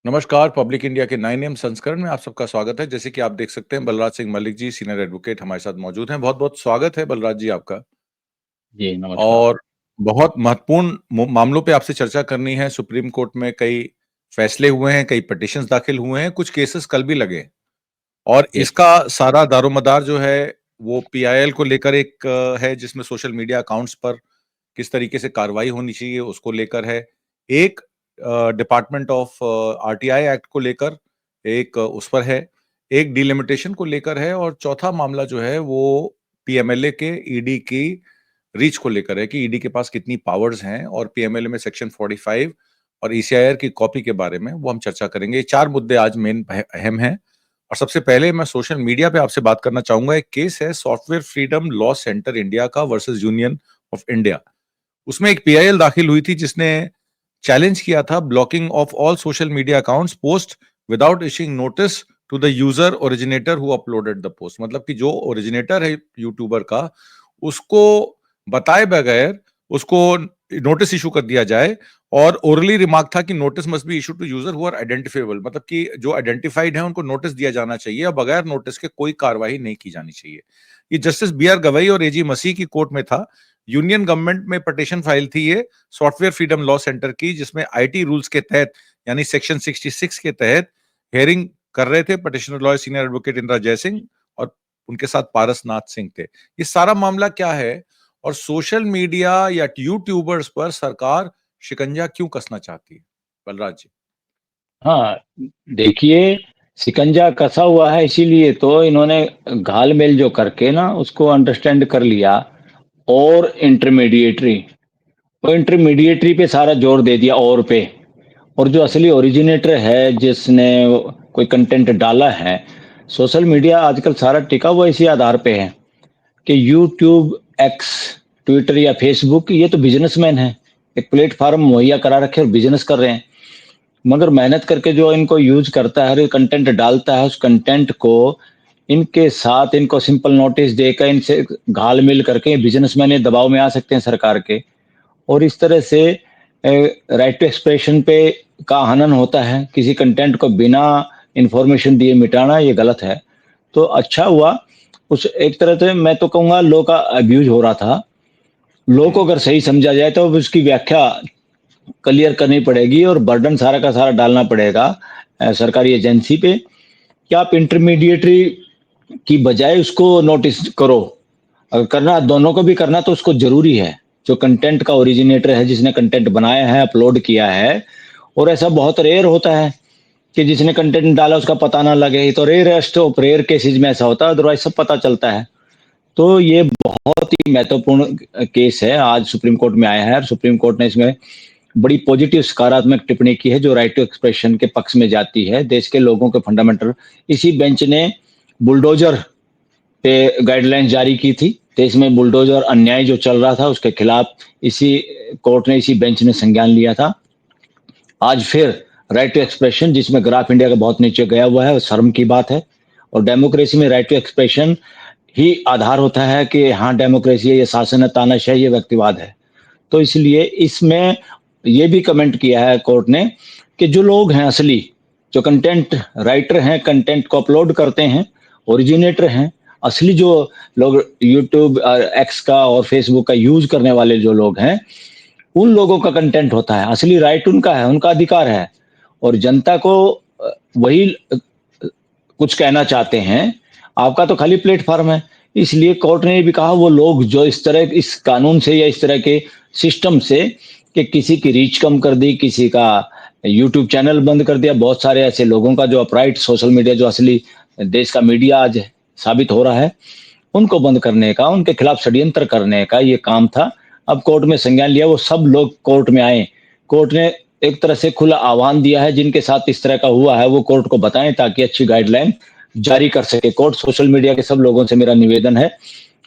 नमस्कार। Public India के 9 AM संस्करण में आप सबका स्वागत है। जैसे कि आप देख सकते हैं, बलराज सिंह मलिक जी सीनियर एडवोकेट हमारे साथ मौजूद हैं। बहुत बहुत स्वागत है बलराज जी आपका। जी, नमस्कार। और बहुत महत्वपूर्ण मामलों पे आपसे चर्चा करनी है। सुप्रीम कोर्ट में कई फैसले हुए हैं, कई पिटिशंस दाखिल हुए हैं, कुछ केसेस कल भी लगे और जी, इसका सारा दारोमदार जो है वो पीआईएल को लेकर एक है, जिसमें सोशल मीडिया अकाउंट्स पर किस तरीके से कार्रवाई होनी चाहिए उसको लेकर है। एक डिपार्टमेंट ऑफ आरटीआई एक्ट को लेकर एक उस पर है, एक डिलिमिटेशन को लेकर है और चौथा मामला जो है वो पीएमएलए के ईडी की रीच को लेकर है कि ईडी के पास कितनी पावर्स हैं और पीएमएलए में सेक्शन 45 और ईसीआईआर की कॉपी के बारे में वो हम चर्चा करेंगे। ये चार मुद्दे आज मेन अहम हैं। और सबसे पहले मैं सोशल मीडिया पे आपसे बात करना चाहूंगा। एक केस है software freedom law centre India का वर्सेस यूनियन ऑफ इंडिया। उसमें एक पीआईएल दाखिल हुई थी जिसने चैलेंज किया था blocking of all social media accounts post without issuing notice to the user originator who uploaded the post. मतलब कि जो ओरिजिनेटर है यूट्यूबर का, उसको बताए बगैर उसको नोटिस इशू कर दिया जाए। और ओरली रिमार्क था कि notice must be issue to user who are identifiable, मतलब कि जो आइडेंटिफाइड है उनको नोटिस दिया जाना चाहिए और बगैर नोटिस के कोई कार्रवाई नहीं की जानी चाहिए। ये जस्टिस बी आर गवई और एजी मसीह की कोर्ट में था। यूनियन गवर्नमेंट में पिटीशन फाइल थी ये सॉफ्टवेयर फ्रीडम लॉ सेंटर की, जिसमें आईटी रूल्स के तहत यानी सेक्शन 66 के तहत हेयरिंग कर रहे थे petitioner lawyer senior advocate Indira Jaising और उनके साथ पारसनाथ सिंह थे। ये सारा मामला क्या है और सोशल मीडिया या यूट्यूबर्स पर सरकार शिकंजा क्यों कसना चाहती है, बलराज जी? हाँ, देखिए, शिकंजा कसा हुआ है इसीलिए तो इन्होंने घाल-मेल जो करके ना उसको अंडरस्टैंड कर लिया और इंटरमीडिएटरी पे सारा जोर दे दिया और पे। और जो असली ओरिजिनेटर है जिसने कोई कंटेंट डाला है, सोशल मीडिया आजकल सारा टिका हुआ इसी आधार पे है कि यूट्यूब, एक्स, ट्विटर या फेसबुक ये तो बिज़नेसमैन हैं। एक प्लेटफ़ॉर्म मुहैया करा रखे और बिज़नेस कर रहे हैं। मगर मेहनत करके जो इनको यूज करता है और कंटेंट डालता है उस कंटेंट को इनके साथ इनको सिंपल नोटिस देकर इनसे घाल मिल करके बिजनेसमैन ये दबाव में आ सकते हैं सरकार के और इस तरह से राइट टू एक्सप्रेशन पे का हनन होता है। किसी कंटेंट को बिना इंफॉर्मेशन दिए मिटाना ये गलत है। तो अच्छा हुआ उस एक तरह से मैं तो कहूंगा लॉ का अब्यूज हो रहा था। लॉ को अगर सही समझा जाए तो उसकी व्याख्या क्लियर करनी पड़ेगी और बर्डन सारा का सारा डालना पड़ेगा सरकारी एजेंसी पे कि आप इंटरमीडिएटरी की बजाय उसको नोटिस करो। अगर करना दोनों को भी करना तो उसको जरूरी है जो कंटेंट का ओरिजिनेटर है जिसने कंटेंट बनाया है अपलोड किया है। और ऐसा बहुत रेयर होता है कि जिसने कंटेंट डाला उसका पता ना लगे, तो रेयरेस्ट ऑफ रेयर केसेज में ऐसा होता है, अदरवाइज सब पता चलता है। तो ये बहुत ही महत्वपूर्ण केस है, आज सुप्रीम कोर्ट में आया है और सुप्रीम कोर्ट ने इसमें बड़ी पॉजिटिव सकारात्मक टिप्पणी की है जो राइट टू एक्सप्रेशन के पक्ष में जाती है। देश के लोगों के फंडामेंटल इसी बेंच ने बुलडोजर पे गाइडलाइंस जारी की थी। देश में बुलडोजर अन्याय जो चल रहा था उसके खिलाफ इसी कोर्ट ने, इसी बेंच ने संज्ञान लिया था। आज फिर राइट टू एक्सप्रेशन जिसमें ग्राफ इंडिया का बहुत नीचे गया हुआ है, शर्म की बात है। और डेमोक्रेसी में राइट टू एक्सप्रेशन ही आधार होता है कि हाँ डेमोक्रेसी है, ये शासन है, तानाशाही, ये व्यक्तिवाद है। तो इसलिए इसमें ये भी कमेंट किया है कोर्ट ने कि जो लोग हैं असली, जो कंटेंट राइटर हैं, कंटेंट को अपलोड करते हैं, ओरिजिनेटर हैं, असली जो लोग यूट्यूब एक्स का और फेसबुक का यूज करने वाले जो लोग हैं, उन लोगों का कंटेंट होता है, असली राइट उनका है, उनका अधिकार है। और जनता को वही कुछ कहना चाहते हैं, आपका तो खाली प्लेटफॉर्म है। इसलिए कोर्ट ने ये भी कहा वो लोग जो इस तरह इस कानून से या इस तरह के सिस्टम से कि किसी की रीच कम कर दी, किसी का यूट्यूब चैनल बंद कर दिया, बहुत सारे ऐसे लोगों का जो अपराइट सोशल मीडिया जो असली देश का मीडिया आज साबित हो रहा है, उनको बंद करने का, उनके खिलाफ षड्यंत्र करने का ये काम था। अब कोर्ट में संज्ञान लिया, वो सब लोग कोर्ट में आए। कोर्ट ने एक तरह से खुला आह्वान दिया है जिनके साथ इस तरह का हुआ है वो कोर्ट को बताएं ताकि अच्छी गाइडलाइन जारी कर सके कोर्ट। सोशल मीडिया के सब लोगों से मेरा निवेदन है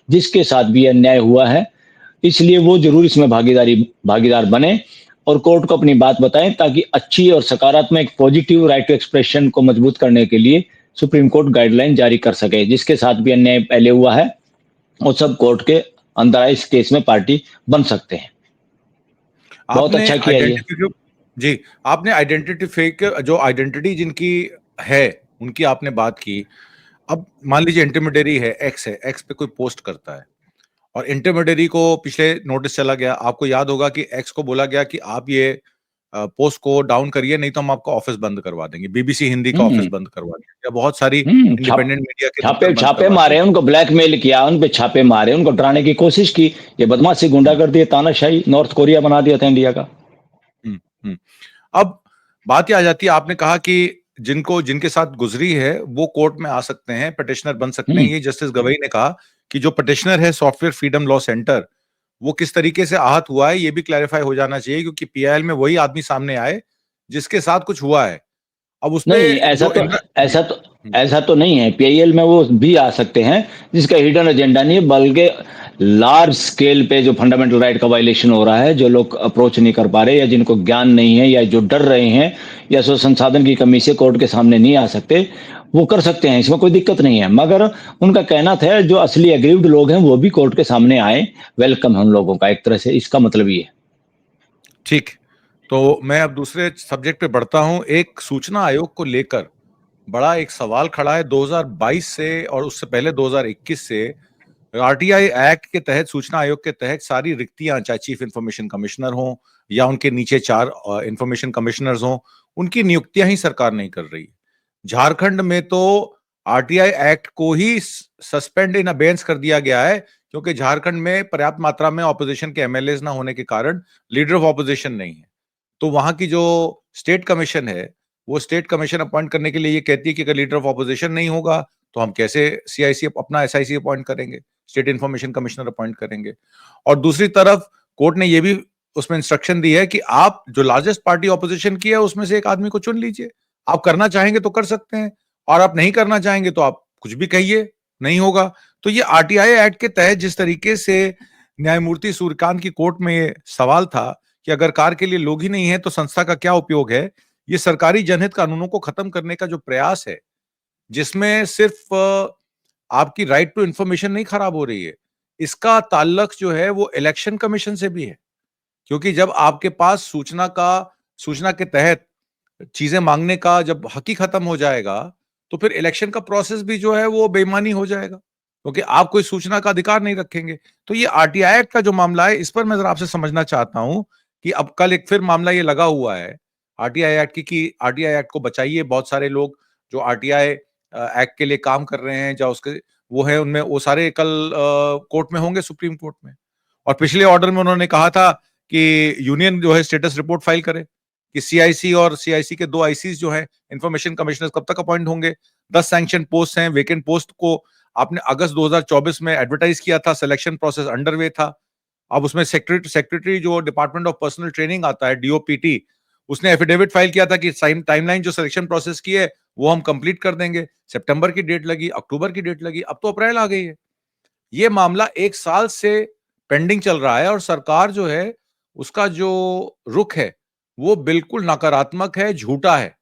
जिसके साथ भी अन्याय हुआ है, इसलिए वो जरूर इसमें भागीदार बने और कोर्ट को अपनी बात बताएं ताकि अच्छी और सकारात्मक पॉजिटिव राइट टू एक्सप्रेशन को मजबूत करने के लिए सुप्रीम कोर्ट गाइडलाइन जारी कर सके। जिसके साथ भी अन्याय पहले हुआ है वो सब कोर्ट के अंदर इस केस में पार्टी बन सकते हैं। बहुत आपने अच्छा किया ये। जी, आपने आइडेंटिटी फेक जो आइडेंटिटी जिनकी है, उनकी आपने बात की। अब मान लीजिए इंटरमीडियरी है, एक्स पे कोई पोस्ट करता है और इंटरमीडियरी को पिछले नोटिस चला गया। आपको याद होगा कि एक्स को बोला गया कि आप ये पोस्ट को डाउन करिए, नहीं तो हम आपका ऑफिस बंद करवा देंगे। बीबीसी हिंदी का ऑफिस हुँ, बंद करवा देंगे या बहुत सारी हुँ, इंडिपेंडेंट मीडिया के दफ्तर छापे बंद छापे करवा मारे, देंगे। उनको ब्लैकमेल किया, उन पे छापे मारे, उनको डराने की कोशिश की। ये बदमाशी, हुँ, गुंडागर्दी, तानाशाही नॉर्थ कोरिया बना दिया था इंडिया का। हुँ, हुँ। अब बात ये आ जाती है, आपने कहा कि जिनके साथ गुजरी है वो कोर्ट में आ सकते हैं, पिटिशनर बन सकते हैं। हुँ, ये जस्टिस गवई ने कहा कि जो पिटिशनर है सॉफ्टवेयर फ्रीडम लॉ सेंटर, वो किस तरीके से आहत हुआ है ये भी क्लैरिफाई हो जाना चाहिए, क्योंकि पीआईएल में वही आदमी सामने आए जिसके साथ कुछ हुआ है। अब उसपे नहीं, जो जी। ऐसा तो हुँ, ऐसा तो नहीं है। पीआईएल में वो भी आ सकते हैं जिसका हिडन एजेंडा नहीं है, बल्कि लार्ज स्केल पे जो फंडामेंटल राइट का वायलेशन हो रहा है, जो लोग अप्रोच नहीं कर पा रहे या जिनको ज्ञान नहीं है या जो डर रहे हैं या सो संसाधन की कमी से कोर्ट के सामने नहीं आ सकते, वो कर सकते हैं, इसमें कोई दिक्कत नहीं है। मगर उनका कहना था जो असली एग्रीव्ड लोग हैं वो भी कोर्ट के सामने आए, वेलकम है उन लोगों का एक तरह से, इसका मतलब ये है। ठीक। तो मैं अब दूसरे सब्जेक्ट पे बढ़ता हूँ। एक सूचना आयोग को लेकर बड़ा एक सवाल खड़ा है 2022 से, और उससे पहले 2021 से आरटीआई एक्ट के तहत, सूचना आयोग के तहत सारी रिक्तियां, चाहे चीफ इंफॉर्मेशन कमिश्नर हो या उनके नीचे 4 इंफॉर्मेशन कमिश्नर्स हों, उनकी नियुक्तियां ही सरकार नहीं कर रही। झारखंड में तो आरटीआई एक्ट को ही सस्पेंड इन अबेयंस कर दिया गया है, क्योंकि झारखंड में पर्याप्त मात्रा में ऑपोजिशन के एमएलएज ना होने के कारण लीडर ऑफ ऑपोजिशन नहीं है। तो वहां की जो स्टेट कमीशन है, वो स्टेट कमीशन अपॉइंट करने के लिए ये कहती है कि अगर लीडर ऑफ ऑपोजिशन नहीं होगा तो हम कैसे सीआईसी अपना एसआईसी अपॉइंट करेंगे, स्टेट इन्फॉर्मेशन कमिश्नर अपॉइंट करेंगे। और दूसरी तरफ कोर्ट ने ये भी उसमें इंस्ट्रक्शन दी है कि आप जो लार्जेस्ट पार्टी ऑपोजिशन की है उसमें से एक आदमी को चुन लीजिए। आप करना चाहेंगे तो कर सकते हैं, और आप नहीं करना चाहेंगे तो आप कुछ भी कहिए, नहीं होगा। तो ये आरटीआई एक्ट के तहत जिस तरीके से न्यायमूर्ति सूर्यकांत की कोर्ट में सवाल था कि अगर कार के लिए लोग ही नहीं है तो संस्था का क्या उपयोग है, ये सरकारी जनहित कानूनों को खत्म करने का जो प्रयास है, जिसमें सिर्फ आपकी राइट टू इंफॉर्मेशन नहीं खराब हो रही है, इसका ताल्लुक जो है वो इलेक्शन कमीशन से भी है। क्योंकि जब आपके पास सूचना के तहत चीजें मांगने का जब हक ही खत्म हो जाएगा, तो फिर इलेक्शन का प्रोसेस भी जो है वो बेईमानी हो जाएगा, क्योंकि आप कोई सूचना का अधिकार नहीं रखेंगे। तो ये आरटीआई एक्ट का जो मामला है, इस पर मैं जरा आपसे समझना चाहता हूं कि अब कल एक फिर मामला ये लगा हुआ है आरटीआई एक्ट की, कि आरटीआई एक्ट को बचाइए। बहुत सारे लोग जो आरटीआई एक्ट के लिए काम कर रहे हैं, या उसके वो है, उनमें वो सारे कल कोर्ट में होंगे, सुप्रीम कोर्ट में। और पिछले ऑर्डर में उन्होंने कहा था कि यूनियन जो है स्टेटस रिपोर्ट फाइल करे कि सीआईसी और सीआईसी के 2 आईसीस जो हैं, इंफॉर्मेशन कमिश्नर्स, कब तक अपॉइंट होंगे। 10 सैंक्शन पोस्ट हैं, वेकेंट पोस्ट को आपने अगस्त 2024 में एडवर्टाइज किया था, सिलेक्शन प्रोसेस अंडरवे था। अब उसमें सेक्रेटरी जो डिपार्टमेंट ऑफ पर्सनल ट्रेनिंग आता है, डीओपीटी, उसने एफिडेविट फाइल किया था कि टाइमलाइन जो सिलेक्शन प्रोसेस की है वो हम कंप्लीट कर देंगे। सितंबर की डेट लगी, अक्टूबर की डेट लगी, अब तो अप्रैल आ गई है। ये मामला 1 साल से पेंडिंग चल रहा है, और सरकार जो है उसका जो रुख है वो बिल्कुल नकारात्मक है, झूठा है।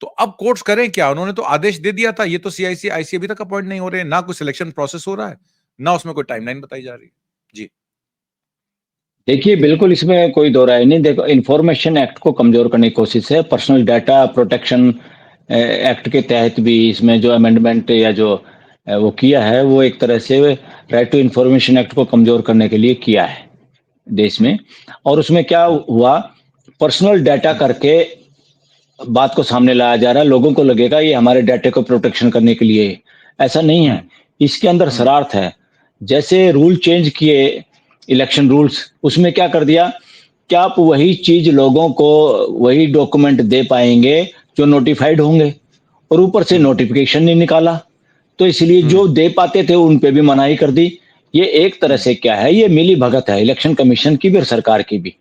तो अब कोर्ट्स करें क्या? उन्होंने तो आदेश दे दिया था, ये तो सीआईसी, आईसी अभी तक अपॉइंट नहीं हो रहे हैं, ना कोई सिलेक्शन प्रोसेस हो रहा है, ना उसमें कोई टाइमलाइन बताई जा रही है। जी। देखिए, बिल्कुल इसमें कोई दो राय नहीं। देखो, इन्फॉर्मेशन एक्ट को कमज़ोर करने की कोशिश है। पर्सनल डाटा प्रोटेक्शन एक्ट के तहत भी इसमें जो अमेंडमेंट या जो वो किया है, वो एक तरह से राइट टू इन्फॉर्मेशन एक्ट को कमज़ोर करने के लिए किया है देश हुँ, में। और उसमें क्या हुँ, हुआ, पर्सनल डाटा हुँ, करके बात को सामने लाया जा रहा है। लोगों को लगेगा ये हमारे डाटे को प्रोटेक्शन करने के लिए है। ऐसा नहीं हुँ, है, इसके अंदर हुँ, शरारत है। जैसे रूल चेंज किए, इलेक्शन रूल्स, उसमें क्या कर दिया, क्या आप वही चीज लोगों को, वही डॉक्यूमेंट दे पाएंगे जो नोटिफाइड होंगे, और ऊपर से हुँ, नोटिफिकेशन नहीं निकाला। तो इसलिए हुँ, जो दे पाते थे उन पे भी मनाही कर दी। ये एक तरह हुँ, से क्या है, ये मिली भगत है इलेक्शन कमीशन की भी और सरकार की भी।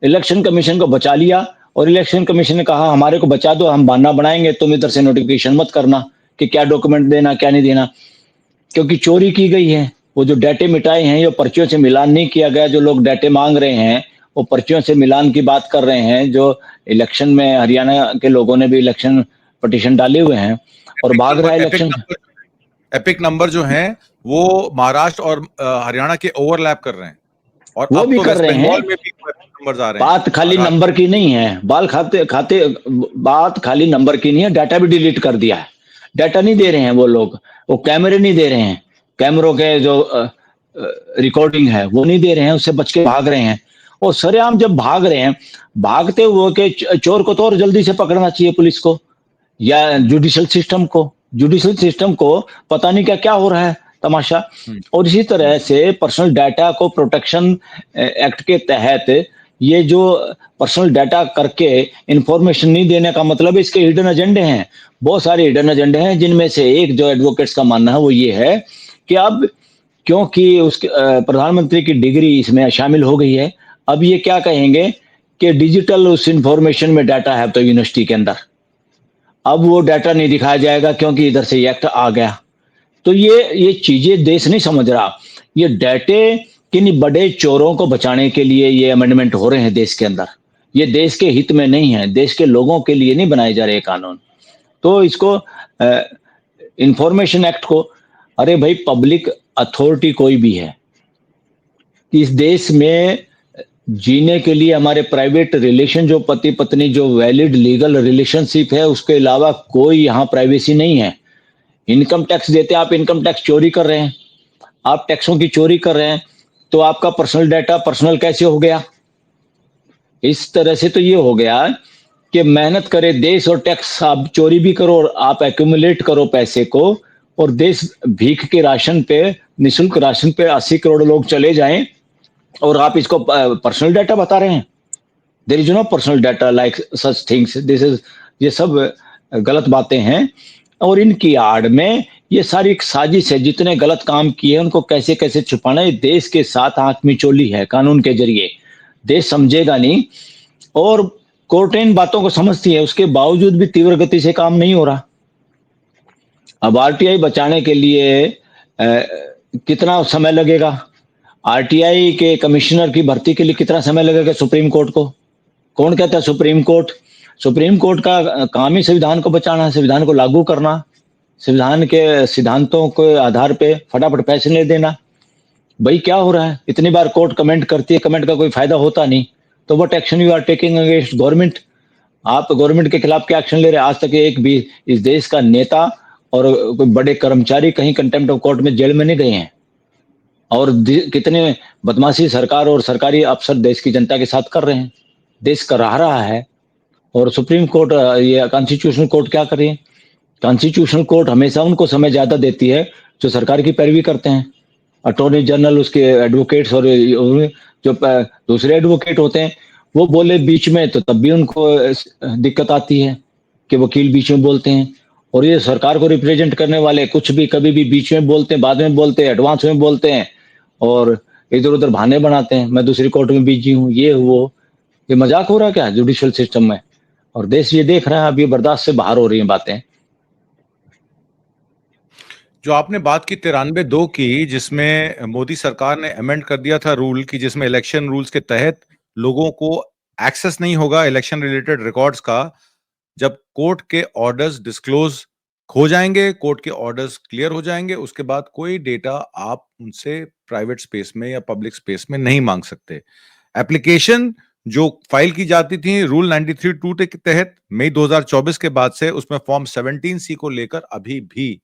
इलेक्शन कमीशन को बचा लिया, और इलेक्शन कमीशन ने कहा हमारे को बचा दो, हम बहाना बनाएंगे, तुम इधर से नोटिफिकेशन मत करना कि क्या डॉक्यूमेंट देना क्या नहीं देना, क्योंकि चोरी की गई है। वो जो डाटे मिटाए हैं, जो पर्चियों से मिलान नहीं किया गया, जो लोग डाटे मांग रहे हैं वो पर्चियों से मिलान की बात कर रहे हैं। जो इलेक्शन में हरियाणा के लोगों ने भी इलेक्शन पटिशन डाले हुए हैं और भाग रहा है इलेक्शन। एपिक नंबर जो हैं वो महाराष्ट्र और हरियाणा के ओवरलैप कर रहे हैं। और वो अब भी तो कर वेस्ट रहे हैं। बंगाल में भी नंबर्स आ रहे हैं बात खाली आधार नंबर की नहीं है, बाल खाते खाते बात खाली नंबर की नहीं है, डाटा भी डिलीट कर दिया है। डाटा नहीं दे रहे हैं वो लोग, वो कैमरे नहीं दे रहे हैं, कैमरों के जो रिकॉर्डिंग है वो नहीं दे रहे हैं, उससे बच के भाग रहे हैं। और सरेआम जब भाग रहे हैं, भागते हुए के चोर को तो और जल्दी से पकड़ना चाहिए पुलिस को या जुडिशियल सिस्टम को। जुडिशियल सिस्टम को पता नहीं क्या क्या हो रहा है तमाशा। हम्म, और इसी तरह से पर्सनल डाटा को प्रोटेक्शन एक्ट के तहत ये जो पर्सनल डाटा करके इंफॉर्मेशन नहीं देने का मतलब इसके हिडन एजेंडे हैं। बहुत सारे हिडन एजेंडे हैं, जिनमें से एक जो एडवोकेट्स का मानना है वो ये है कि अब क्योंकि उसके प्रधानमंत्री की डिग्री इसमें शामिल हो गई है, अब ये क्या कहेंगे कि डिजिटल उस इंफॉर्मेशन में डाटा है तो यूनिवर्सिटी के अंदर, अब वो डाटा नहीं दिखाया जाएगा क्योंकि इधर से एक्ट आ गया। तो ये चीजें देश नहीं समझ रहा। ये डाटे किन बड़े चोरों को बचाने के लिए ये अमेंडमेंट हो रहे हैं देश के अंदर। ये देश के हित में नहीं है, देश के लोगों के लिए नहीं बनाए जा रहे कानून। तो इसको इंफॉर्मेशन एक्ट को, अरे भाई पब्लिक अथॉरिटी कोई भी है इस देश में जीने के लिए, हमारे प्राइवेट रिलेशन जो पति पत्नी जो वैलिड लीगल रिलेशनशिप है उसके अलावा कोई यहाँ प्राइवेसी नहीं है। इनकम टैक्स देते आप इनकम टैक्स चोरी कर रहे हैं, आप टैक्सों की चोरी कर रहे हैं, तो आपका पर्सनल डाटा पर्सनल कैसे हो गया? इस तरह से तो ये हो गया कि मेहनत करे देश और टैक्स आप चोरी भी करो और आप एक्यूमुलेट करो पैसे को, और देश भीख के राशन पे, निशुल्क राशन पे 80 करोड़ लोग चले जाएं, और आप इसको पर्सनल डाटा बता रहे हैं। There is no personal data like such things, this is, ये सब गलत बातें हैं। और इनकी आड़ में ये सारी एक साजिश है, जितने गलत काम किए उनको कैसे कैसे छुपाना। ये देश के साथ आंख मिचोली है कानून के जरिए, देश समझेगा नहीं। और कोर्ट इन बातों को समझती है, उसके बावजूद भी तीव्र गति से काम नहीं हो रहा। अब आरटीआई बचाने के लिए कितना समय लगेगा? आरटीआई के कमिश्नर की भर्ती के लिए कितना समय लगेगा सुप्रीम कोर्ट को? कौन कहता है सुप्रीम कोर्ट? सुप्रीम कोर्ट का काम ही संविधान को बचाना है, संविधान को लागू करना, संविधान के सिद्धांतों के आधार पे फटाफट फैसले देना। भाई क्या हो रहा है? इतनी बार कोर्ट कमेंट करती है, कमेंट का कोई फायदा होता नहीं, तो what action you are taking against government? आप गवर्नमेंट के खिलाफ क्या एक्शन ले रहे हैं? आज तक एक भी इस देश का नेता और कोई बड़े कर्मचारी कहीं कंटेम्प्ट ऑफ कोर्ट में जेल में नहीं गए हैं। और कितने बदमाशी सरकार और सरकारी अफसर देश की जनता के साथ कर रहे हैं, देश कराह रहा है। और सुप्रीम कोर्ट, ये कॉन्स्टिट्यूशनल कोर्ट क्या कर रही है? कॉन्स्टिट्यूशनल कोर्ट हमेशा उनको समय ज्यादा देती है जो सरकार की पैरवी करते हैं। अटॉर्नी जनरल, उसके एडवोकेट्स और जो दूसरे एडवोकेट होते हैं, वो बोले बीच में तो तब भी उनको दिक्कत आती है कि वकील बीच में बोलते हैं। और ये सरकार को रिप्रेजेंट करने वाले कुछ भी कभी भी बीच में बोलते हैं, बाद में बोलते हैं, एडवांस में बोलते हैं, और इधर उधर बहाने बनाते हैं, मैं दूसरी कोर्ट में बिजी हूँ, ये वो। ये मजाक हो रहा है क्या जुडिशियल सिस्टम में? और देश ये देख रहा है, अब ये बर्दाश्त से बाहर हो रही हैं बातें। जो आपने बात की 93(2) की, जिसमें मोदी सरकार ने अमेंड कर दिया था रूल की, जिसमें इलेक्शन रूल्स के तहत लोगों को एक्सेस नहीं होगा इलेक्शन रिलेटेड रिकॉर्ड्स का जब कोर्ट के ऑर्डर्स डिस्क्लोज हो जाएंगे, कोर्ट के ऑर्डर्स क्लियर हो जाएंगे, उसके बाद कोई डेटा आप उनसे प्राइवेट स्पेस में या पब्लिक स्पेस में नहीं मांग सकते। एप्लीकेशन जो फाइल की जाती थी रूल 93(2) के तहत मई 2024 के बाद से, उसमें फॉर्म 17C को लेकर अभी भी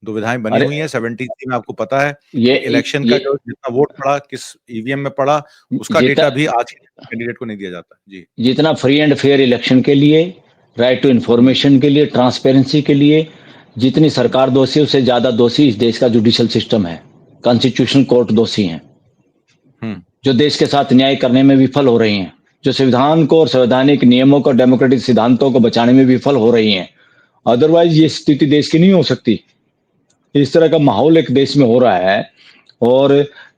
दुविधाएं बनी अरे हुई हैं। 17C में आपको पता है ये कि इलेक्शन का ये जो जितना वोट पड़ा किस ईवीएम में पड़ा, उसका जितना डेटा भी आज के कैंडिडेट को नहीं दिया जाता। जी। जितना फ्री एंड फेयर इलेक्शन के लिए, राइट टू हम्म, इंफॉर्मेशन के लिए, ट्रांसपेरेंसी के लिए जितनी सरकार दोषी, उससे ज्यादा दोषी इस देश का जुडिशियल सिस्टम है। कॉन्स्टिट्यूशनल कोर्ट दोषी हैं, हम्म, जो देश के साथ न्याय करने में विफल हो रही हैं, जो संविधान को और संवैधानिक नियमों को, डेमोक्रेटिक सिद्धांतों को बचाने में विफल हो रही हैं। अदरवाइज ये स्थिति देश की नहीं हो सकती। इस तरह का माहौल एक देश में हो रहा है, और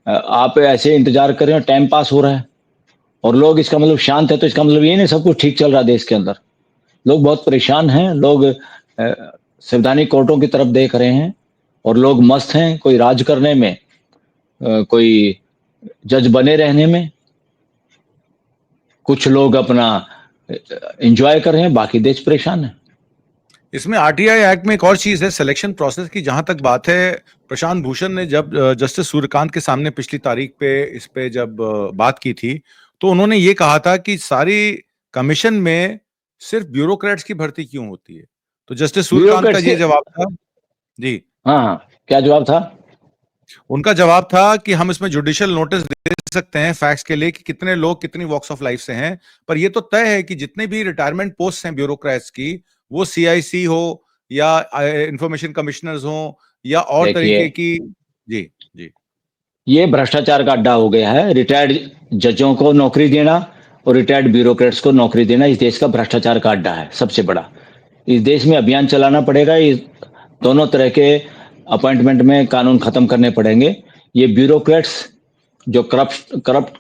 आप ऐसे इंतजार कर रहे हो, टाइम पास हो रहा है, और लोग, इसका मतलब शांत है, तो इसका मतलब ये नहीं सब कुछ ठीक चल रहा है देश के अंदर। लोग बहुत परेशान हैं, लोग संवैधानिक कोर्टों की तरफ देख रहे हैं, और लोग मस्त हैं, कोई राज करने में, कोई जज बने रहने में, कुछ लोग अपना एंजॉय कर रहे हैं, बाकी देश परेशान है। इसमें आरटीआई एक्ट में एक और चीज है, सिलेक्शन प्रोसेस की जहां तक बात है। प्रशांत भूषण ने जब जस्टिस सूर्यकांत के सामने पिछली तारीख पे इस पे जब बात की थी, तो उन्होंने ये कहा था कि सारी कमीशन में सिर्फ ब्यूरोक्रेट्स की भर्ती क्यों होती है। तो जस्टिस सूर्यकांत का ब्यूरोक्रेट्स ये के। जवाब था। जी। हाँ हाँ, क्या जवाब था? उनका जवाब था कि हम इसमें जुडिशियल नोटिस दे सकते हैं फैक्ट्स के लिए कि कितने लोग कितनी वॉक्स ऑफ लाइफ से हैं, पर ये तो तय है कि जितने भी रिटायरमेंट पोस्ट हैं ब्यूरोक्रेट्स की, वो सीआईसी हो या इंफॉर्मेशन कमिश्नर्स हो या और देखिए, तरीके की। जी। जी। ये भ्रष्टाचार का अड्डा हो गया है। रिटायर्ड जजों को नौकरी देना और रिटायर्ड ब्यूरोक्रेट्स को नौकरी देना इस देश का भ्रष्टाचार का अड्डा है, सबसे बड़ा। इस देश में अभियान चलाना पड़ेगा। इस दोनों तरह के अपॉइंटमेंट में कानून खत्म करने पड़ेंगे। ये ब्यूरोक्रेट्स जो करप्ट करप्ट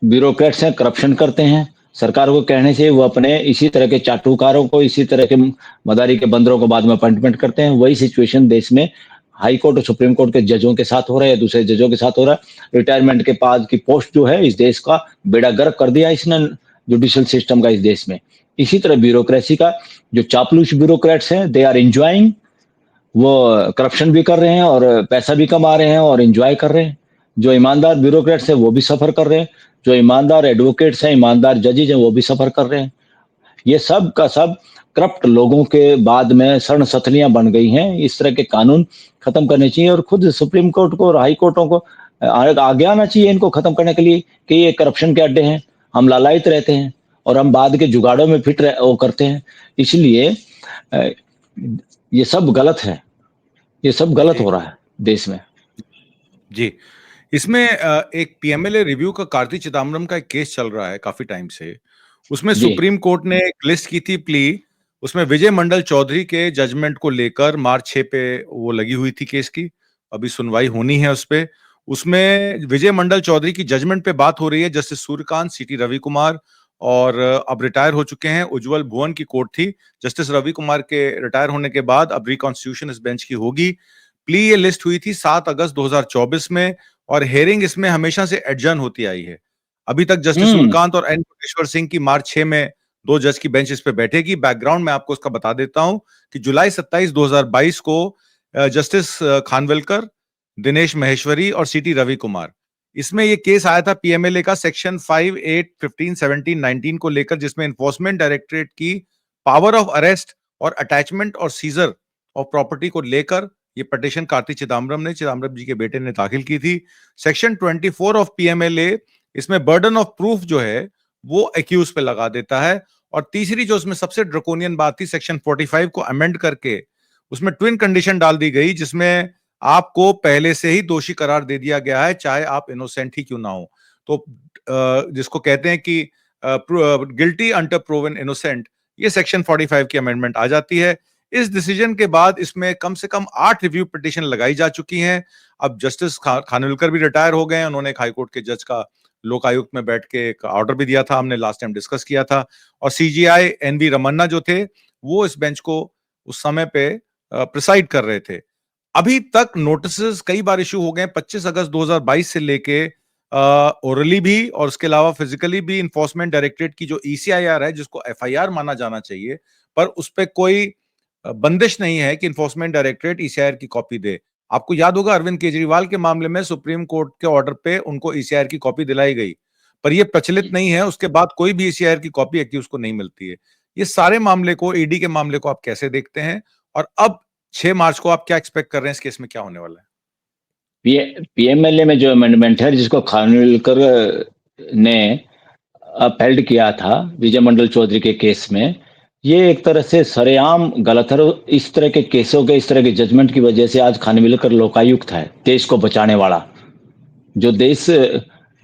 ब्यूरोक्रेट्स हैं, करप्शन करते हैं। सरकार को कहने से वो अपने इसी तरह के चाटुकारों को, इसी तरह के मदारी के बंदरों को बाद में अपॉइंटमेंट करते हैं। वही सिचुएशन देश में हाई कोर्ट और सुप्रीम कोर्ट के जजों के साथ हो रहा है या दूसरे जजों के साथ हो रहा है। रिटायरमेंट के बाद की पोस्ट जो है, इस देश का बेड़ा गर्क कर दिया इसने, जुडिशियल सिस्टम का इस देश में। इसी तरह ब्यूरोक्रेसी का जो चापलूस ब्यूरोक्रेट्स हैं, दे आर एंजॉयिंग। वो करप्शन भी कर रहे हैं और पैसा भी कमा रहे हैं और एंजॉय कर रहे हैं। जो ईमानदार ब्यूरोक्रेट्स हैं वो भी सफर कर रहे हैं। जो ईमानदार एडवोकेट्स हैं, ईमानदार जजेज हैं, वो भी सफर कर रहे हैं। ये सब का सब करप्ट लोगों के बाद में शरण सथलियां बन गई हैं। इस तरह के कानून खत्म करने चाहिए और खुद सुप्रीम कोर्ट को और हाई कोर्टों को आगे आना चाहिए इनको खत्म करने के लिए कि ये करप्शन के अड्डे हैं, हम लालायित रहते हैं और हम बाद के जुगाड़ों में वो करते हैं। इसलिए अ, ये सब गलत है। ये सब गलत जी। हो रहा है देश में। जी। इसमें एक पीएमएलए रिव्यू का कार्ति चिदम्बरम का एक केस चल रहा है काफी टाइम से। उसमें जी। सुप्रीम कोर्ट ने एक लिस्ट की थी प्ली, उसमें विजय मंडल चौधरी के जजमेंट को लेकर मार्च 6 पे वो लगी हुई थी केस की। अभी सुनवाई होनी है उस पे। उसमें विजय मंडल चौधरी की जजमेंट पे बात हो रही है। जस्टिस सूर्यकांत, सीटी रवि कुमार और अब रिटायर हो चुके हैं उज्जवल भुवन की कोर्ट थी। जस्टिस रवि कुमार के रिटायर होने के बाद अब रिकॉन्स्टिट्यूशन इस बेंच की होगी। प्ली ये लिस्ट हुई थी 7 अगस्त 2024 में और हेयरिंग इसमें हमेशा से एडजर्न होती आई है। अभी तक जस्टिस हम्म। सूर्यकांत और एन कोटेश्वर सिंह की मार्च 6 में 2 जज की बेंच इस पे बैठेगी। बैकग्राउंड में आपको उसका बता देता हूं कि जुलाई 27 2022 को जस्टिस खानविलकर, दिनेश महेश्वरी और सीटी रवि कुमार, इसमें ये केस आया था पीएमएलए का सेक्शन 5, 8, 15, 17, 19 को लेकर, जिसमें एनफोर्समेंट डायरेक्टरेट की पावर ऑफ अरेस्ट और अटैचमेंट और सीजर ऑफ प्रॉपर्टी को लेकर ये पिटीशन कार्ति चिदम्बरम जी के बेटे ने दाखिल की थी। सेक्शन 24 ऑफ पीएमएलए इसमें बर्डन ऑफ प्रूफ जो है वो एक्यूज पे लगा देता है। और तीसरी जो उसमें सबसे ड्रकोनियन बात थी, सेक्शन 45 को अमेंड करके उसमें ट्विन कंडीशन डाल दी गई, जिसमें आपको पहले से ही दोषी करार दे दिया गया है, चाहे आप इनोसेंट ही क्यों ना हो। तो जिसको कहते हैं कि गिल्टी अंटर प्रूवन इनोसेंट, ये सेक्शन 45 की अमेंडमेंट आ जाती है। इस डिसीजन के बाद इसमें कम से कम 8 रिव्यू पिटीशन लगाई जा चुकी हैं। अब जस्टिस खानविलकर भी रिटायर हो गए हैं। उन्होंने एक हाईकोर्ट के जज का लोक आयुक्त में बैठ के एक ऑर्डर भी दिया था, हमने लास्ट टाइम डिस्कस किया था। और सीजीआई एनवी रमन्ना जो थे, वो इस बेंच को उस समय पे प्रिसाइड कर रहे थे। अभी तक नोटिस कई बार इशू हो गए। 25 अगस्त 2022 से लेके ओरली भी और उसके अलावा फिजिकली भी इन्फोर्समेंट डायरेक्टरेट की जो ईसीआईआर है, जिसको एफआईआर माना जाना चाहिए, पर उस पे कोई बंदिश नहीं है कि इन्फोर्समेंट डायरेक्टरेट ईसीआईआर की कॉपी दे। आपको याद होगा अरविंद केजरीवाल के मामले में सुप्रीम कोर्ट के ऑर्डर पे उनको ईसीआईआर की कॉपी दिलाई गई, पर यह प्रचलित नहीं है। उसके बाद कोई भी ईसीआईआर की कॉपी एक्यूज को नहीं मिलती है। ये सारे मामले को, ईडी के मामले को आप कैसे देखते हैं, और अब 6 मार्च को आप क्या एक्सपेक्ट कर रहे हैं इस केस में क्या होने वाला है? पीएमएलए में जो अमेंडमेंट है जिसको खानविलकर ने अपहेल्ड किया था विजय मंडल चौधरी के केस में, ये एक तरह से सरेआम गलत है। इस तरह के केसों के, इस तरह के जजमेंट की वजह से आज खानविलकर लोकायुक्त है, देश को बचाने वाला। जो देश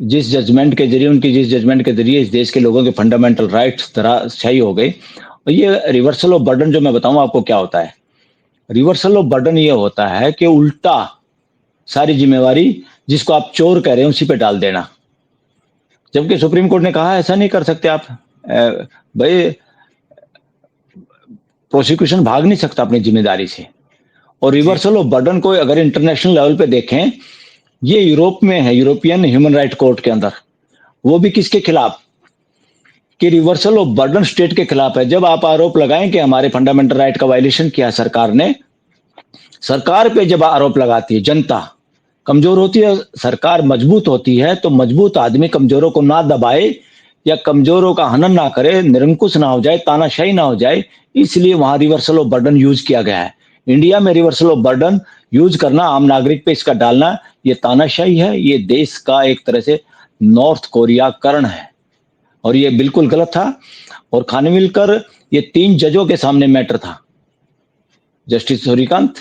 जिस जजमेंट के जरिए, उनकी जिस जजमेंट के जरिए इस देश के लोगों के फंडामेंटल राइट्स धराशायी हो गई। और ये रिवर्सल ऑफ बर्डन जो मैं बताऊं आपको क्या होता है। रिवर्सल ऑफ बर्डन ये होता है कि उल्टा सारी जिम्मेवारी जिसको आप चोर कह रहे हैं उसी पे डाल देना। जबकि सुप्रीम कोर्ट ने कहा ऐसा नहीं कर सकते आप। भाई, प्रोसिक्यूशन भाग नहीं सकता अपनी जिम्मेदारी से। और जी। रिवर्सल ऑफ बर्डन को अगर इंटरनेशनल लेवल पे देखें, ये यूरोप में है, यूरोपियन ह्यूमन राइट कोर्ट के अंदर। वो भी किसके खिलाफ? कि रिवर्सल ऑफ बर्डन स्टेट के खिलाफ है। जब आप आरोप लगाएं कि हमारे फंडामेंटल राइट का वायलेशन किया सरकार ने, सरकार पे जब आरोप लगाती है जनता कमजोर होती है, सरकार मजबूत होती है, तो मजबूत आदमी कमजोरों को ना दबाए या कमजोरों का हनन ना करे, निरंकुश ना हो जाए, तानाशाही ना हो जाए, इसलिए वहां रिवर्सल ऑफ बर्डन यूज किया गया है। इंडिया में रिवर्सल ऑफ बर्डन यूज करना, आम नागरिक पे इसका डालना, ये तानाशाही है, ये देश का एक तरह से नॉर्थ कोरिया करण है और ये बिल्कुल गलत था। और खानविलकर ये 3 जजों के सामने मैटर था, justice Suryakant,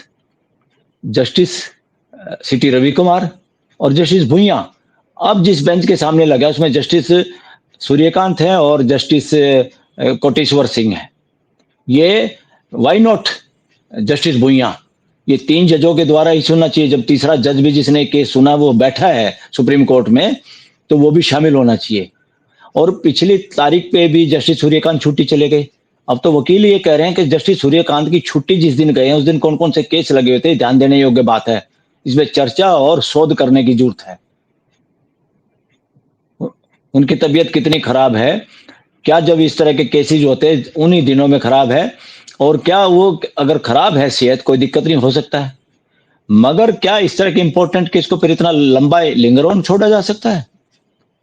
justice C T Ravi Kumar और जस्टिस भुइया। अब जिस बेंच के सामने लगा उसमें जस्टिस सूर्यकांत है और जस्टिस कोटेश्वर सिंह है। ये व्हाई नॉट जस्टिस भुइया, ये 3 जजों के द्वारा ही सुनना चाहिए। जब तीसरा जज भी जिसने केस सुना वो बैठा है सुप्रीम कोर्ट में, तो वो भी शामिल होना चाहिए। और पिछली तारीख पे भी जस्टिस सूर्यकांत छुट्टी चले गए। अब तो वकील ये कह रहे हैं कि जस्टिस सूर्यकांत की छुट्टी जिस दिन गए हैं उस दिन कौन कौन से केस लगे हुए थे, ध्यान देने योग्य बात है। इसमें चर्चा और शोध करने की जरूरत है। उनकी तबीयत कितनी खराब है, क्या जब इस तरह के केसेज होते हैं उन्हीं दिनों में खराब है, और क्या वो अगर खराब है सेहत कोई दिक्कत नहीं हो सकता है, मगर क्या इस तरह के इंपॉर्टेंट केस को फिर इतना लंबा लिंगर ऑन छोड़ा जा सकता है?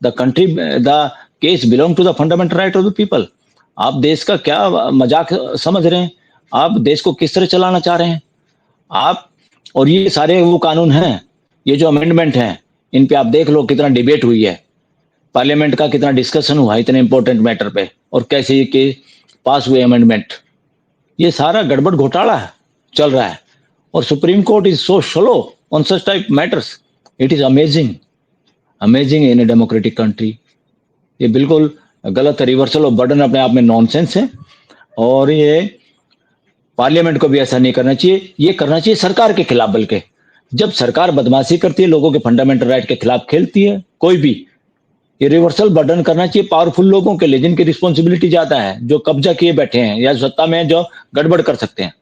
The case belong to the fundamental right of the people. आप देश का क्या मजाक समझ रहे हैं? आप देश को किस तरह चलाना चाह रहे हैं आप? और ये सारे वो कानून हैं, ये जो अमेंडमेंट हैं, इन पे आप देख लो कितना डिबेट हुई है, पार्लियामेंट का कितना डिस्कशन हुआ इतने इंपॉर्टेंट मैटर पे, और कैसे ये के पास हुए अमेंडमेंट। ये सारा गड़बड़ घोटाला चल रहा है और supreme court is so slow on such type matters. It is amazing, amazing in a democratic country. ये बिल्कुल गलत है। रिवर्सल ऑफ बर्डन अपने आप में नॉनसेंस है और ये पार्लियामेंट को भी ऐसा नहीं करना चाहिए। ये करना चाहिए सरकार के खिलाफ, बल्कि जब सरकार बदमाशी करती है, लोगों के फंडामेंटल राइट के खिलाफ खेलती है कोई भी, ये रिवर्सल बर्डन करना चाहिए पावरफुल लोगों के लिए जिनकी रिस्पॉन्सिबिलिटी ज्यादा है, जो कब्जा किए बैठे हैं या सत्ता में जो गड़बड़ कर सकते हैं।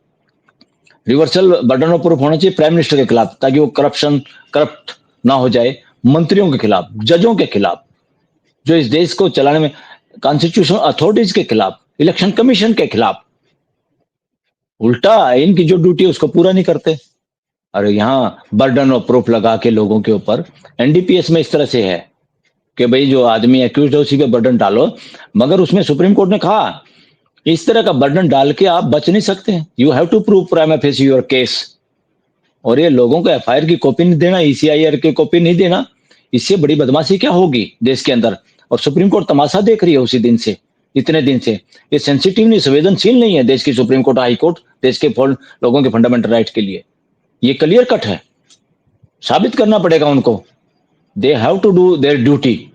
रिवर्सल बर्डन ऑफ प्रूफ होना चाहिए प्राइम मिनिस्टर के खिलाफ, ताकि वो करप्ट ना हो जाए, मंत्रियों के खिलाफ, जजों के खिलाफ, जो इस देश को चलाने में, कॉन्स्टिट्यूशनल अथॉरिटीज के खिलाफ, इलेक्शन कमीशन के खिलाफ। उल्टा इनकी जो ड्यूटी है उसको पूरा नहीं करते। अरे यहाँ बर्डन ऑफ प्रूफ लगा के लोगों के ऊपर, एनडीपीएस में इस तरह से है कि भाई जो आदमी एक्यूज है उसी पे बर्डन डालो, मगर उसमें सुप्रीम कोर्ट ने कहा इस तरह का बर्डन डाल के आप बच नहीं सकते, you have to prove prima facie your case. और ये लोगों को एफआईआर की कॉपी नहीं देना, ईसीआईआर की कॉपी नहीं देना, इससे बड़ी बदमाशी क्या होगी देश के अंदर। और सुप्रीम कोर्ट तमाशा देख रही है उसी दिन से, इतने दिन से। ये सेंसिटिव नहीं, संवेदनशील नहीं है देश की सुप्रीम कोर्ट, हाई कोर्ट, देश के लोगों के फंडामेंटल राइट के लिए। ये क्लियर कट है, साबित करना पड़ेगा उनको। They have to do their duty.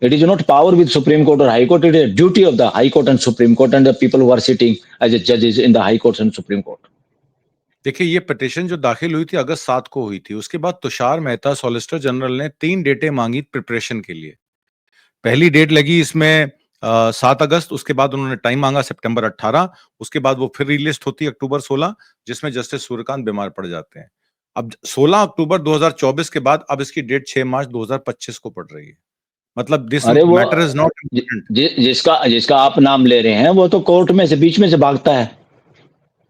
It is not power with Supreme Court or High Court. It is a duty of the High Court and Supreme Court and the people who are sitting as a judges in the High Courts and Supreme Court. देखिए, ये petition जो दाखिल हुई थी अगस्त 7 को हुई थी। उसके बाद तुषार मेहता सॉलिसिटर जनरल ने 3 डेटें मांगी प्रिपरेशन के लिए। पहली डेट लगी इसमें 7 अगस्त, उसके बाद उन्होंने टाइम मांगा सितंबर 18, उसके बाद वो फिर रिलिस्ट होती है अक्टूबर 16, जिसमें जस्टिस सूर्यकांत बीमार पड़ जाते हैं। अब 16 अक्टूबर 2024 के बाद अब इसकी डेट 6 मार्च 2025 को पड़ रही है। मतलब दिस अरे वो मैटर इज नॉट इम्पोर्टेंट। जिसका आप नाम ले रहे हैं वो तो कोर्ट में से बीच में से भागता है।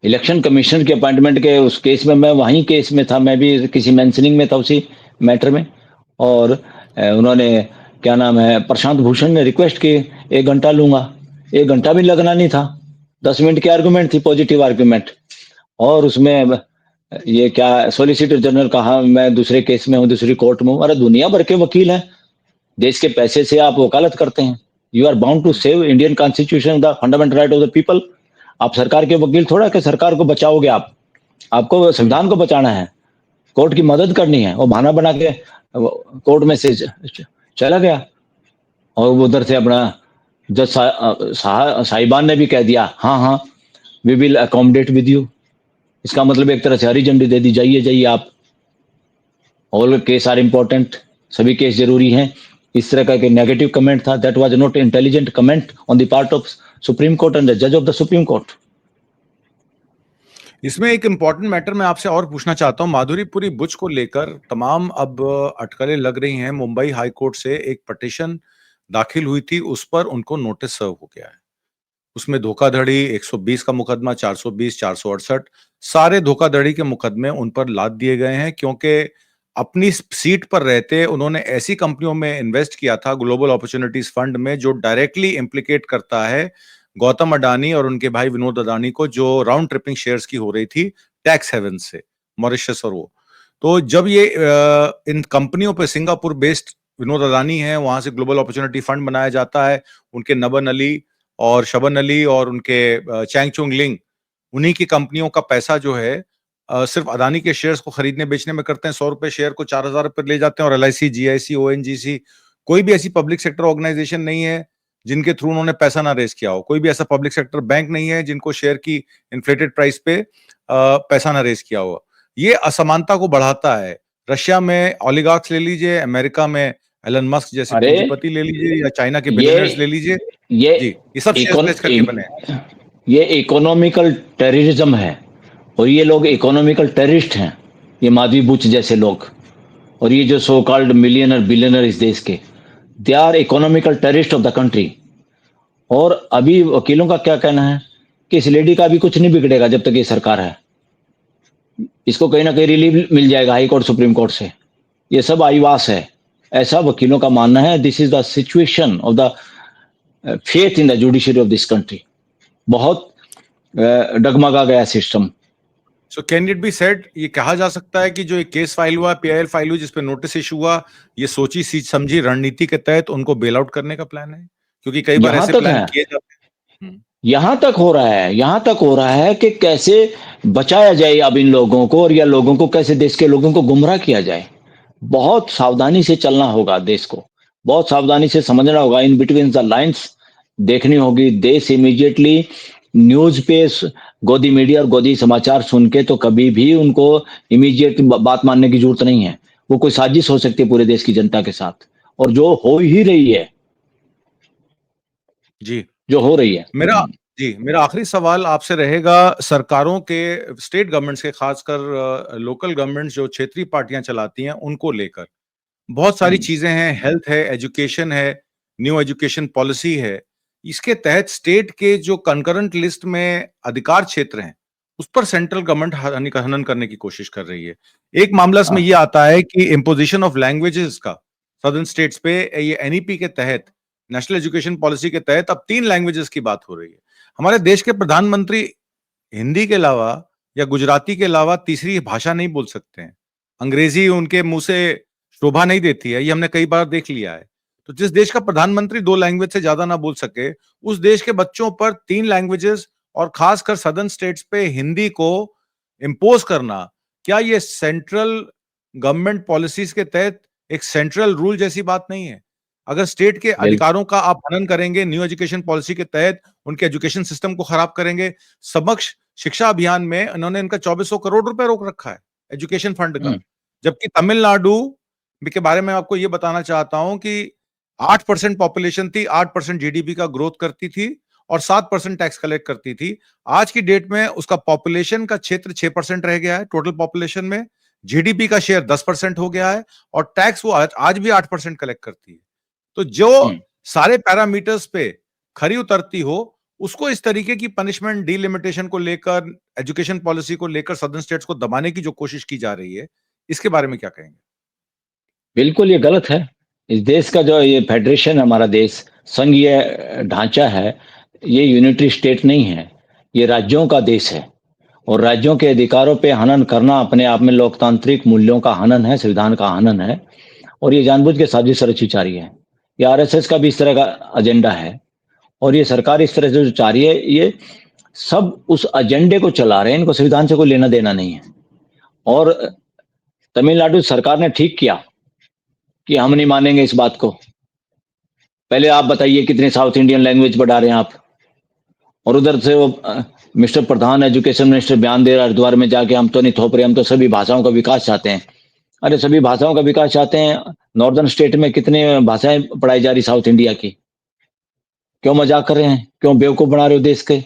इलेक्शन कमीशन के अपॉइंटमेंट के उस केस में मैं वहीं केस में था, मैं भी किसी मेंशनिंग में था उसी मैटर में। और उन्होंने क्या नाम है, प्रशांत भूषण ने रिक्वेस्ट की 1 घंटा लूंगा, 1 घंटा भी लगना नहीं था, 10 मिनट की आर्गुमेंट थी, पॉजिटिव आर्गुमेंट। और उसमें ये क्या सॉलिसिटर जनरल कहा मैं दूसरे केस में हूँ, दूसरी कोर्ट में हूँ। अरे दुनिया भर के वकील हैं, देश के पैसे से आप वकालत करते हैं। You are bound to save Indian constitution, the fundamental right of the people. आप सरकार के वकील थोड़ा कि सरकार को बचाओगे आप, आपको संविधान को बचाना है, कोर्ट की मदद करनी है। वो बहाना बना के कोर्ट में से चला गया और उधर से अपना जज साहिबान ने भी कह दिया हाँ हाँ we will accommodate with you. इसका मतलब एक तरह से हरी झंडी दे दी, जाइए जाइए आप, ऑल केस आर इंपॉर्टेंट, सभी केस जरूरी हैं। इस तरह का एक नेगेटिव कमेंट था, that was not intelligent comment on the part of supreme court and the जज ऑफ द सुप्रीम कोर्ट। इसमें एक इंपॉर्टेंट मैटर मैं आपसे और पूछना चाहता हूं। माधुरीपुरी बुच को लेकर तमाम अब अटकलें लग रही हैं। मुंबई हाई कोर्ट से एक पिटीशन दाखिल हुई थी उस पर उनको नोटिस सर्व हो गया है। उसमें धोखाधड़ी 120 का मुकदमा, 420, 468 सारे धोखाधड़ी के मुकदमे उन पर लाद दिए गए हैं, क्योंकि अपनी सीट पर रहते उन्होंने ऐसी कंपनियों में इन्वेस्ट किया था, ग्लोबल अपॉर्चुनिटीज फंड में, जो डायरेक्टली इंप्लीकेट करता है गौतम अडानी और उनके भाई विनोद अडानी को, जो राउंड ट्रिपिंग शेयर्स की हो रही थी टैक्स हेवन से, मॉरिशस और वो। तो जब ये इन कंपनियों पे सिंगापुर बेस्ड विनोद अडानी है, वहां से ग्लोबल अपॉर्चुनिटी फंड बनाया जाता है, उनके नबन अली और शबन अली और उनके चैंगचुंग लिंग, उन्हीं की कंपनियों का पैसा जो है सिर्फ अदानी के शेयर्स को खरीदने बेचने में करते हैं। 100 रुपए शेयर को 4,000 रुपए ले जाते हैं। और LIC, GIC, ONGC, कोई भी ऐसी पब्लिक सेक्टर ऑर्गेनाइजेशन नहीं है जिनके थ्रू उन्होंने पैसा ना रेस किया हो। कोई भी ऐसा पब्लिक सेक्टर बैंक नहीं है जिनको शेयर की इन्फ्लेटेड प्राइस पे पैसा ना रेस किया हो। ये असमानता को बढ़ाता है। रशिया में ओलिगार्क्स ले लीजिए, अमेरिका में एलन मस्क जैसे अरे पूंजीपति ले लीजिए, या चाइना के ये बिलियनर्स ले लीजिए। ये जी, ये सब शेयर्स इकोन बेच करके बने हैं। ये इकोनॉमिकल टेररिज्म है, और ये लोग इकोनॉमिकल टेररिस्ट हैं, ये माधवी बुच जैसे लोग, और ये जो सो कॉल्ड मिलियनर बिलियनर इस देश के, they are economical terrorist of the country. और अभी वकीलों का क्या कहना है कि इस लेडी का भी कुछ नहीं बिगड़ेगा जब तक ये सरकार है, इसको कहीं ना कहीं रिलीफ मिल जाएगा हाई कोर्ट सुप्रीम कोर्ट से, ये सब आईवास है, ऐसा वकीलों का मानना है। This is the situation of the faith in the judiciary of this country. बहुत डगमगा गया system. So can it be said, ये कहा जा सकता है कि जो एक केस फाइल हुआ, PIL फाइल हुई, जिसपे नोटिस इशू हुआ, ये सोची समझी रणनीति के तहत उनको बेल आउट करने का प्लान है? क्योंकि कई बार यहां ऐसे तक प्लान है, किए जाते हैं। यहां तक हो रहा है, यहां तक हो रहा है कि कैसे बचाया जाए अब इन लोगों को, और या लोगों को कैसे, देश के लोगों को गुमराह किया जाए। बहुत सावधानी से चलना होगा देश को, बहुत सावधानी से समझना होगा, इन बिटवीन द लाइंस देखनी होगी। देश इमीडिएटली न्यूज पे गोदी मीडिया और गोदी समाचार सुन के तो कभी भी उनको इमीडिएट बात मानने की जरूरत नहीं है। वो कोई साजिश हो सकती है पूरे देश की जनता के साथ, और जो हो ही रही है, जी, जो हो रही है। मेरा मेरा आखिरी सवाल आपसे रहेगा, सरकारों के, स्टेट गवर्नमेंट्स के, खासकर लोकल गवर्नमेंट्स जो क्षेत्रीय पार्टियां चलाती हैं, उनको लेकर बहुत सारी चीजें हैं। हेल्थ है, एजुकेशन है, न्यू एजुकेशन पॉलिसी है। इसके तहत स्टेट के जो कंकरेंट लिस्ट में अधिकार क्षेत्र हैं, उस पर सेंट्रल गवर्नमेंट हनन करने की कोशिश कर रही है। एक मामला इसमें यह आता है कि इम्पोजिशन ऑफ लैंग्वेजेस का सदर्न स्टेट्स पे, ये NEP के तहत, नेशनल एजुकेशन पॉलिसी के तहत अब 3 लैंग्वेजेस की बात हो रही है। हमारे देश के प्रधानमंत्री हिंदी के अलावा या गुजराती के अलावा तीसरी भाषा नहीं बोल सकते हैं। अंग्रेजी उनके मुंह से शोभा नहीं देती है, ये हमने कई बार देख लिया है। तो जिस देश का प्रधानमंत्री 2 लैंग्वेज से ज्यादा ना बोल सके, उस देश के बच्चों पर 3 लैंग्वेजेस और खासकर सदर्न स्टेट्स पे हिंदी को इम्पोज करना, क्या ये सेंट्रल गवर्नमेंट पॉलिसीज के तहत एक सेंट्रल रूल जैसी बात नहीं है? अगर स्टेट के अधिकारों का आप हनन करेंगे, न्यू एजुकेशन पॉलिसी के तहत उनके एजुकेशन सिस्टम को खराब करेंगे। समक्ष शिक्षा अभियान में इन्होंने इनका 2400 करोड़ रुपए रोक रखा है एजुकेशन फंड का, जबकि तमिलनाडु के बारे में आपको ये बताना चाहता हूं कि 8% पॉपुलेशन थी, 8% GDP का ग्रोथ करती थी और 7% टैक्स कलेक्ट करती थी। आज की डेट में उसका पॉपुलेशन का क्षेत्र 6% रह गया है टोटल पॉपुलेशन में, GDP का शेयर 10% हो गया है, और टैक्स वो आज भी 8% कलेक्ट करती है। तो जो सारे पैरामीटर्स पे खरी उतरती हो, उसको इस तरीके की पनिशमेंट, डिलिमिटेशन को लेकर, एजुकेशन पॉलिसी को लेकर सदर्न स्टेट्स को दबाने की जो कोशिश की जा रही है, इसके बारे में क्या कहेंगे? बिल्कुल ये गलत है। इस देश का जो ये फेडरेशन है, हमारा देश संघीय ढांचा है, ये यूनिटरी स्टेट नहीं है, ये राज्यों का देश है, और राज्यों के अधिकारों पे हनन करना अपने आप में लोकतांत्रिक मूल्यों का हनन है, संविधान का हनन है, और ये जानबूझ के साजिश रची जा रही है। ये RSS का भी इस तरह का एजेंडा है, और ये सरकार इस तरह से जो चाह रही है, ये सब उस एजेंडे को चला रहे हैं, इनको संविधान से कोई लेना देना नहीं है। और तमिलनाडु सरकार ने ठीक किया कि हम नहीं मानेंगे इस बात को। पहले आप बताइए कितने साउथ इंडियन लैंग्वेज बढ़ा रहे हैं आप, और उधर से वो मिस्टर प्रधान एजुकेशन मिनिस्टर बयान दे रहा है हरिद्वार में जाके, हम तो नहीं थोप रहे, हम तो सभी भाषाओं का विकास चाहते हैं। अरे सभी भाषाओं का विकास चाहते हैं, नॉर्दर्न स्टेट में कितने भाषाएं पढ़ाई जा रही साउथ इंडिया की, क्यों मजाक कर रहे हैं, क्यों बेवकूफ बना रहे हो देश के?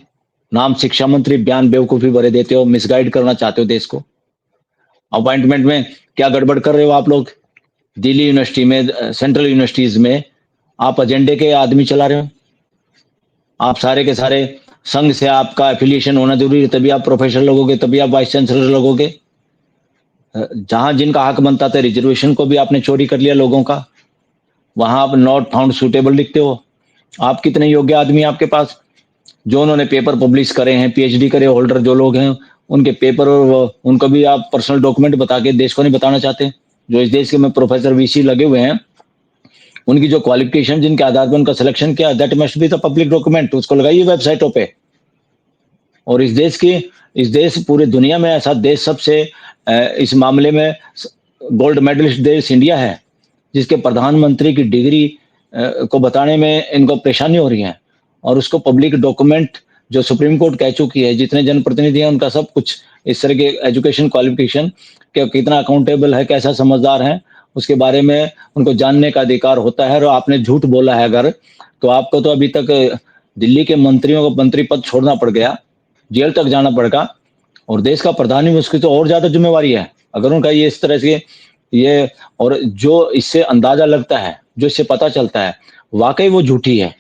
नाम शिक्षा मंत्री, बयान बेवकूफी भरे देते हो, मिसगाइड करना चाहते हो देश को। अपॉइंटमेंट में क्या गड़बड़ कर रहे हो आप लोग? दिल्ली यूनिवर्सिटी में, सेंट्रल यूनिवर्सिटीज में आप एजेंडे के आदमी चला रहे हो। आप सारे के सारे संघ से आपका एफिलिएशन होना जरूरी है, तभी आप प्रोफेसर लगोगे, तभी आप वाइस चांसलर लगोगे। जहां जिनका हक बनता था रिजर्वेशन को भी आपने चोरी कर लिया लोगों का। वहां आप नॉट फाउंड सुटेबल लिखते हो। आप कितने योग्य आदमी हैं आपके पास, जो उन्होंने पेपर पब्लिश करे हैं, पीएचडी करे होल्डर जो लोग हैं, उनके पेपर और उनको भी आप पर्सनल डॉक्यूमेंट बता के देश को नहीं बताना चाहते। जो इस देश के में प्रोफेसर वीसी लगे हुए हैं, उनकी जो क्वालिफिकेशन जिनके आधार पर उनका सिलेक्शन किया, that must be the public document, उसको लगाइए वेबसाइटों पे। और इस देश पूरी दुनिया में ऐसा देश सबसे इस मामले में गोल्ड मेडलिस्ट देश इंडिया है, जिसके प्रधानमंत्री की डिग्री को बताने में इनको परेशानी हो रही है। और उसको पब्लिक डॉक्यूमेंट जो सुप्रीम कोर्ट कह चुकी है, जितने जनप्रतिनिधि हैं उनका सब कुछ इस तरह के एजुकेशन क्वालिफिकेशन कि कितना अकाउंटेबल है, कैसा समझदार है, उसके बारे में उनको जानने का अधिकार होता है। और आपने झूठ बोला है अगर, तो आपको तो अभी तक दिल्ली के मंत्रियों को मंत्री पद छोड़ना पड़ गया, जेल तक जाना पड़ेगा। और देश का प्रधान भी उसकी तो और ज्यादा जिम्मेवारी है अगर उनका ये इस तरह से ये। और जो इससे अंदाजा लगता है, जो इससे पता चलता है, वाकई वो झूठी है।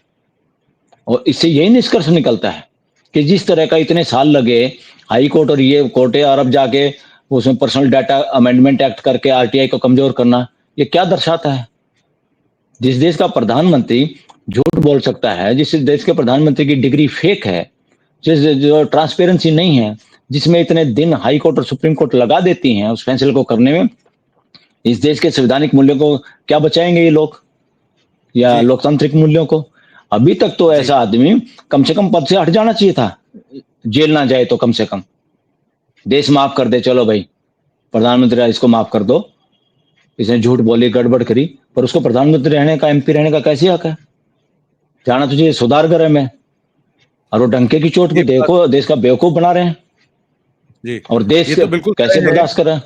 और इससे यही निष्कर्ष निकलता है कि जिस तरह का इतने साल लगे हाई कोर्ट और ये कोर्ट है, और अब जाके उसमें पर्सनल डाटा अमेंडमेंट एक्ट करके आरटीआई को कमजोर करना, ये क्या दर्शाता है। जिस देश का प्रधानमंत्री झूठ बोल सकता है, जिस देश के प्रधानमंत्री की डिग्री फेक है, जिस जो ट्रांसपेरेंसी नहीं है, जिसमें इतने दिन हाई कोर्ट और सुप्रीम कोर्ट लगा देती हैं उस फैसले को करने में, इस देश के संवैधानिक मूल्यों को क्या बचाएंगे ये लोग, या जी, लोकतांत्रिक मूल्यों को। अभी तक तो जी, ऐसा आदमी कम से कम पद से हट जाना चाहिए था, जेल ना जाए तो कम से कम। देश माफ कर दे, चलो भाई प्रधानमंत्री इसको माफ कर दो, इसने झूठ बोली गड़बड़ करी, पर उसको प्रधानमंत्री रहने का, एमपी रहने का कैसे हक है। जाना तुझे सुधार करे में, और वो डंके की चोट पे ये बात देखो देश का बेवकूफ बना रहे हैं। जी, और देश ये तो बिल्कुल कैसे तय है बर्दाश्त कर रहे हैं।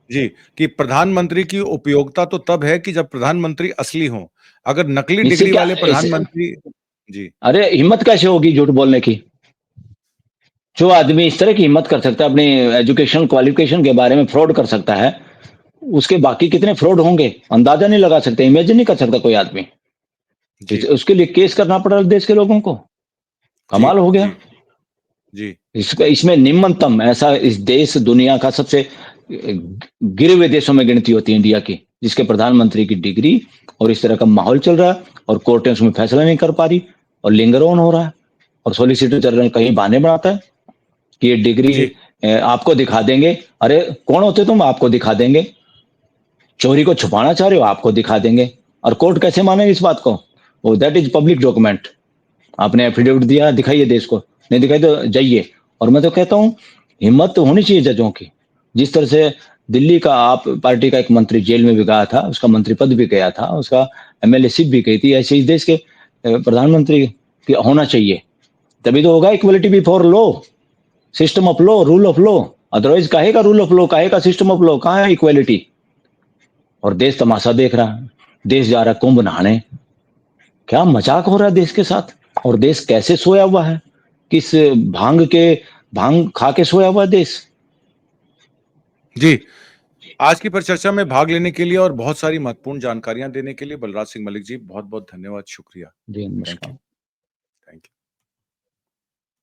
जी, कि प्रधानमंत्री की उपयोगिता तो तब है कि जब प्रधानमंत्री असली हों। अगर नकली इससे डिग्री क्या वाले प्रधानमंत्री जी, अरे हिम्मत कैसे होगी झूठ बोलने की। जो आदमी इस तरह की हिम्मत कर सकता है, अपनी एजुकेशन क्वालिफिकेशन के बारे में फ्रॉड कर सकता है, उसके बाकी कितने फ्रॉड होंगे अंदाजा नहीं लगा सकते, इमेजिन नहीं कर सकता कोई आदमी। जी, उसके लिए केस करना पड़ रहा है देश के लोगों को, जी, कमाल हो गया। जी, जी, इसमें निम्नतम ऐसा इस देश दुनिया का सबसे गिरे हुए देशों में गिनती होती है इंडिया की, जिसके प्रधानमंत्री की डिग्री और इस तरह का माहौल चल रहा है, और कोर्टें उसमें फैसला नहीं कर पा रही, और लिंगर ऑन हो रहा है। और सोलिसिटर जनरल कहीं बहाने बनाता है कि ये डिग्री जी, आपको दिखा देंगे। अरे कौन होते तुम, आपको दिखा देंगे। चोरी को छुपाना चाह रहे हो, आपको दिखा देंगे। और कोर्ट कैसे मानेगी इस बात को। वो दैट इज पब्लिक डॉक्यूमेंट। आपने एफिडेविट दिया, दिखाइए देश को, नहीं दिखाई तो जाइए। और मैं तो कहता हूं हिम्मत तो होनी चाहिए जजों की। जिस तरह से दिल्ली का आप पार्टी का एक मंत्री जेल में भी गया था, उसका मंत्री पद भी गया था, उसका एमएलए सीट भी गई थी, ऐसे इस देश के प्रधानमंत्री होना चाहिए। तभी तो होगा equality before law, system of law, rule of law. Otherwise काहे का रूल ऑफ लॉ, काहे का सिस्टम ऑफ लॉ, कहाँ है इक्वलिटी। और देश तमाशा देख रहा है, देश जा रहा है कुंभ नहाने। क्या मजाक हो रहा है देश के साथ। और देश कैसे सोया हुआ है, किस भांग खा के सोया हुआ है देश। जी। आज की परिचर्चा में भाग लेने के लिए और बहुत सारी महत्वपूर्ण जानकारियां देने के लिए बलराज सिंह मलिक जी बहुत-बहुत धन्यवाद, शुक्रिया। जी थैंक यू। नमस्कार।